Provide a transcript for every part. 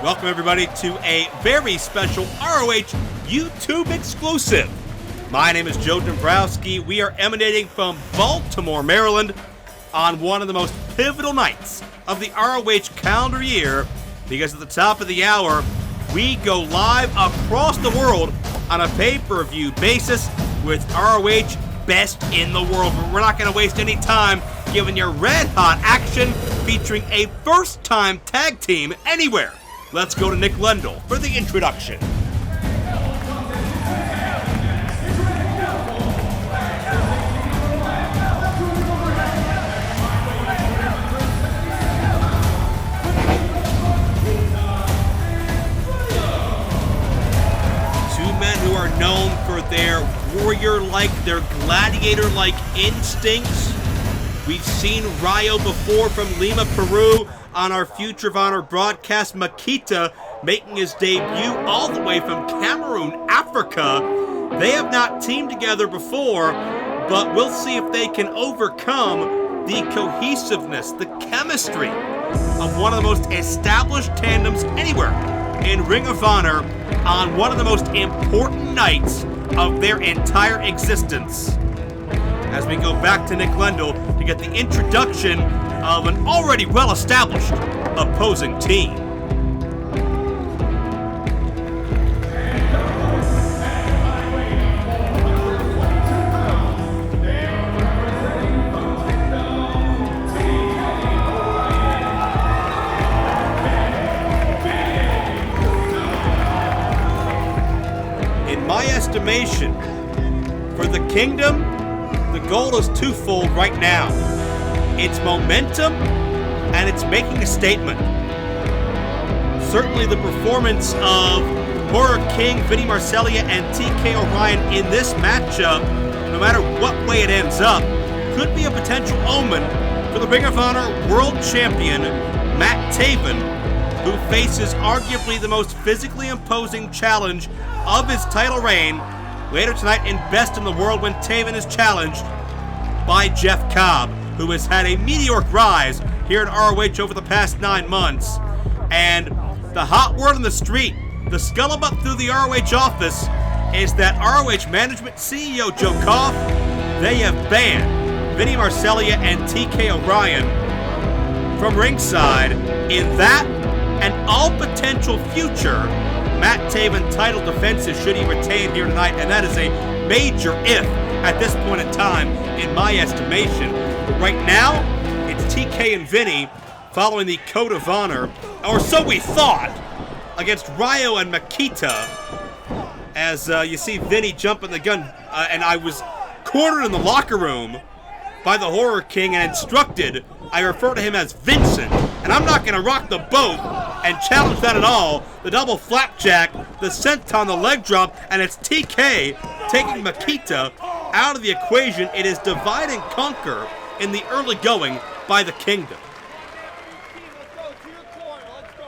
Welcome everybody to a very special ROH YouTube exclusive. My name is Joe Dombrowski. We are emanating from Baltimore, Maryland on one of the most pivotal nights of the ROH calendar year, because at the top of the hour, we go live across the world on a pay-per-view basis with ROH Best in the World. But we're not going to waste any time giving you red-hot action featuring a first-time tag team anywhere. Let's go to Nick Lendl for the introduction. Who are known for their warrior-like, their gladiator-like instincts. We've seen Rayo before from Lima, Peru on our Future of Honor broadcast. Makita making his debut all the way from Cameroon, Africa. They have not teamed together before, but we'll see if they can overcome the cohesiveness, the chemistry of one of the most established tandems anywhere in Ring of Honor on one of the most important nights of their entire existence. As we go back to Nick Lendl to get the introduction of an already well-established opposing team. Estimation for the Kingdom, the goal is twofold right now. It's momentum and it's making a statement. Certainly the performance of Horror King, Vinny Marseglia, and TK O'Ryan in this matchup, no matter what way it ends up, could be a potential omen for the Ring of Honor World Champion, Matt Taven, who faces arguably the most physically imposing challenge of his title reign later tonight in Best in the World, when Taven is challenged by Jeff Cobb, who has had a meteoric rise here at ROH over the past 9 months. And the hot word on the street, the scuttlebutt through the ROH office, is that ROH Management CEO Joe Koff, they have banned Vinny Marseglia and TK O'Ryan from ringside in that and all potential future Matt Taven title defenses should he retain here tonight, and that is a major if at this point in time, in my estimation. But right now, it's TK and Vinny following the Code of Honor, or so we thought, against Rayo and Makita. As you see Vinny jumping the gun, and I was cornered in the locker room by the Horror King and instructed I refer to him as Vincent, and I'm not going to rock the boat and challenge that at all. The double flapjack, the senton, the leg drop, and it's TK taking Makita out of the equation. It is divide and conquer in the early going by the Kingdom.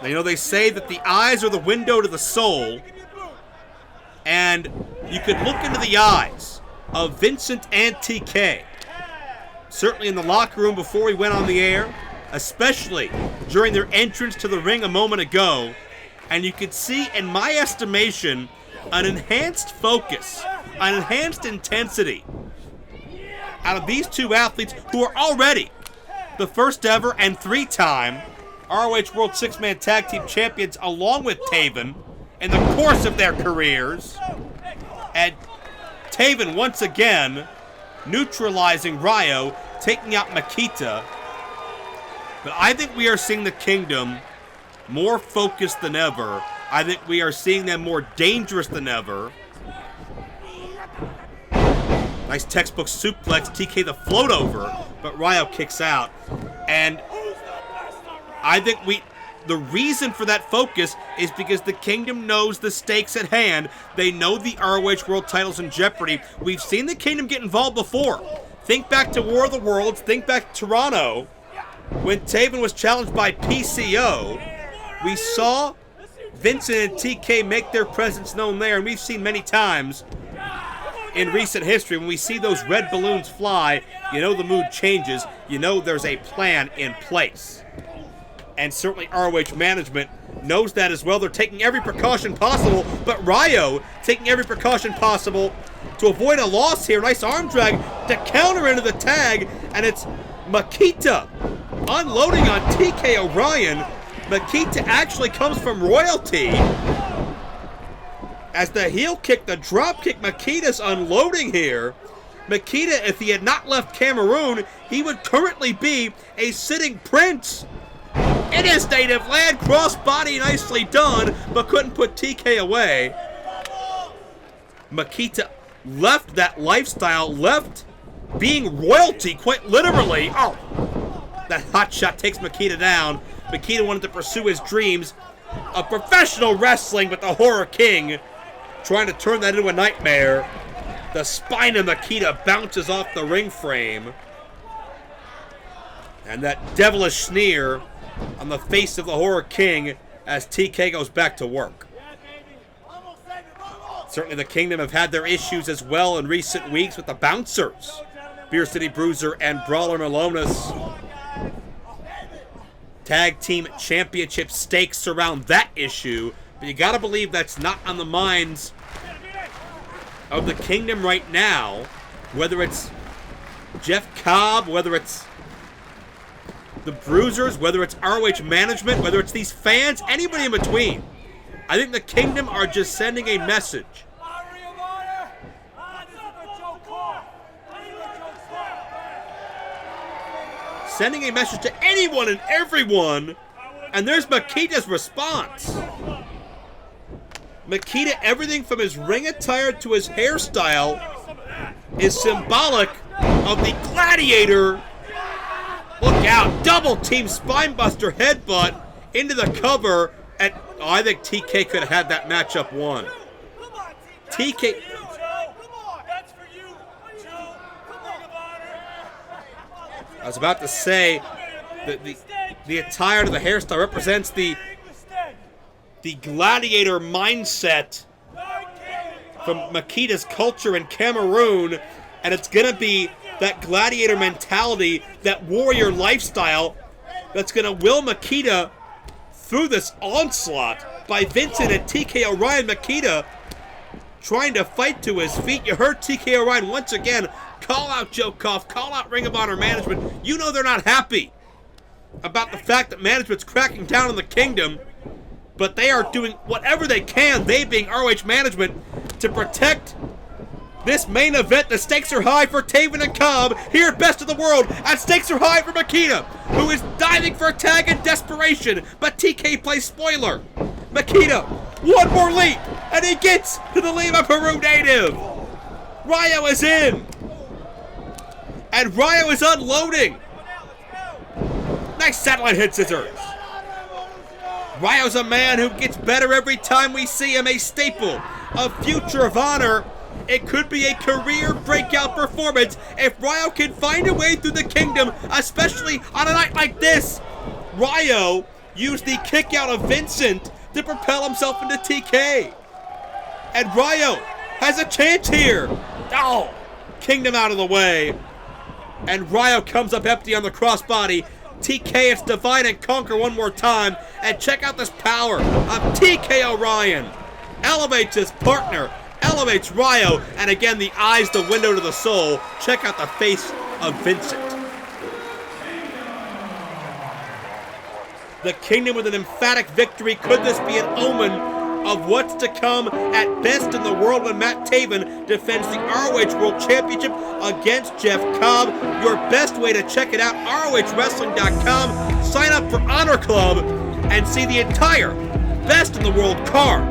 Now, you know, they say that the eyes are the window to the soul, and you could look into the eyes of Vincent and TK, certainly in the locker room before we went on the air, especially during their entrance to the ring a moment ago, and you could see, in my estimation, an enhanced focus, an enhanced intensity out of these two athletes who are already the first ever and 3-time ROH World 6-Man Tag Team Champions, along with Taven, in the course of their careers. And Taven once again neutralizing Rayo, taking out Makita. But I think we are seeing the Kingdom more focused than ever. I think we are seeing them more dangerous than ever. Nice textbook suplex, TK the float over, but Rayo kicks out. And I think the reason for that focus is because the Kingdom knows the stakes at hand. They know the ROH World title's in jeopardy. We've seen the Kingdom get involved before. Think back to War of the Worlds, think back to Toronto, when Taven was challenged by PCO. We saw Vincent and TK make their presence known there, and we've seen many times in recent history, when we see those red balloons fly, you know the mood changes, you know there's a plan in place. And certainly ROH management knows that as well. They're taking every precaution possible, but Rayo taking every precaution possible to avoid a loss here. Nice arm drag to counter into the tag, and it's Makita unloading on TK O'Ryan. Makita actually comes from royalty. As the heel kick, the drop kick, Makita's unloading here. Makita, if he had not left Cameroon, he would currently be a sitting prince in his native land. Crossbody nicely done, but couldn't put TK away. Makita left that lifestyle, left being royalty, quite literally. Oh, that hot shot takes Makita down. Makita wanted to pursue his dreams of professional wrestling, but the Horror King trying to turn that into a nightmare. The spine of Makita bounces off the ring frame. And that devilish sneer on the face of the Horror King as TK goes back to work. Certainly the Kingdom have had their issues as well in recent weeks with the Bouncers. Beer City Bruiser and Brawler Malonis. Tag Team Championship stakes surround that issue, but you gotta believe that's not on the minds of the Kingdom right now. Whether it's Jeff Cobb, whether it's the Bruisers, whether it's ROH management, whether it's these fans, anybody in between. I think the Kingdom are just sending a message. Sending a message to anyone and everyone, and there's Makita's response. Makita, everything from his ring attire to his hairstyle is symbolic of the Gladiator. Look out, double team spinebuster headbutt into the cover, and I think TK could have had that matchup won. TK. I was about to say that the attire to the hairstyle represents the gladiator mindset from Makita's culture in Cameroon, and it's going to be that gladiator mentality, that warrior lifestyle that's going to will Makita through this onslaught by Vincent and TK O'Ryan. Makita trying to fight to his feet. You heard TK O'Ryan once again call out Joe Koff, call out Ring of Honor management. You know they're not happy about the fact that management's cracking down on the Kingdom, but they are doing whatever they can, they being ROH management, to protect this main event. The stakes are high for Taven and Cobb here at Best of the World, and stakes are high for Makita, who is diving for a tag in desperation, but TK plays spoiler. Makita, one more leap, and he gets to the Lima Peru native. Rayo is in, and Rayo is unloading. Nice satellite hit scissors. Rayo's a man who gets better every time we see him, a staple of Future of Honor. It could be a career breakout performance if Rayo can find a way through the Kingdom, especially on a night like this. Rayo used the kick out of Vincent to propel himself into TK. And Rayo has a chance here. Oh, Kingdom out of the way. And Rayo comes up empty on the crossbody. TK, it's divide and conquer one more time. And check out this power of TK O'Ryan. Elevates his partner, elevates Rayo, and again the eyes, the window to the soul. Check out the face of Vincent. The Kingdom with an emphatic victory. Could this be an omen of what's to come at Best in the World when Matt Taven defends the ROH World Championship against Jeff Cobb? Your best way to check it out, ROHWrestling.com. Sign up for Honor Club and see the entire Best in the World card.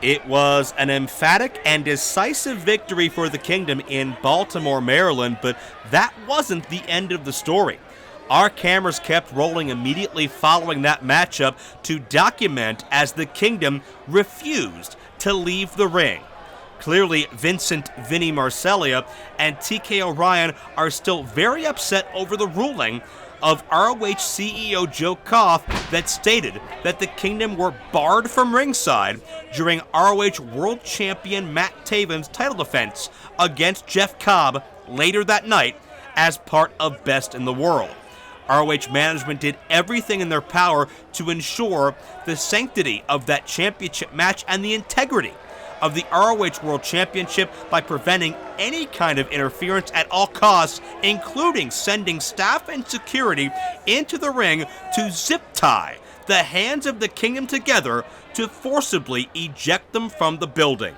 It was an emphatic and decisive victory for the Kingdom in Baltimore, Maryland, but that wasn't the end of the story. Our cameras kept rolling immediately following that matchup to document as the Kingdom refused to leave the ring. Clearly, Vincent Vinny Marcellia and TK O'Ryan are still very upset over the ruling of ROH CEO Joe Koff that stated that the Kingdom were barred from ringside during ROH World Champion Matt Taven's title defense against Jeff Cobb later that night as part of Best in the World. ROH management did everything in their power to ensure the sanctity of that championship match and the integrity of the ROH World Championship by preventing any kind of interference at all costs, including sending staff and security into the ring to zip tie the hands of the Kingdom together to forcibly eject them from the building.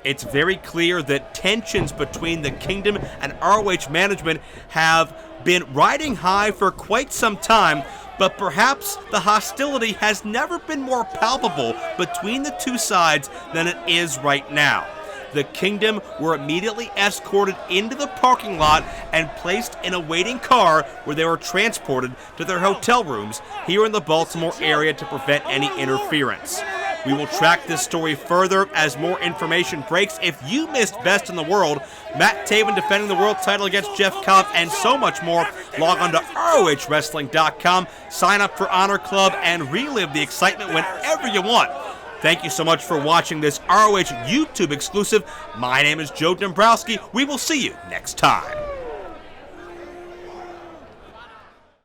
It's very clear that tensions between the Kingdom and ROH management have been riding high for quite some time, but perhaps the hostility has never been more palpable between the two sides than it is right now. The Kingdom were immediately escorted into the parking lot and placed in a waiting car where they were transported to their hotel rooms here in the Baltimore area to prevent any interference. We will track this story further as more information breaks. If you missed Best in the World, Matt Taven defending the world title against Jeff Cobb, and so much more, log on to ROHWrestling.com, sign up for Honor Club, and relive the excitement whenever you want. Thank you so much for watching this ROH YouTube exclusive. My name is Joe Dombrowski. We will see you next time.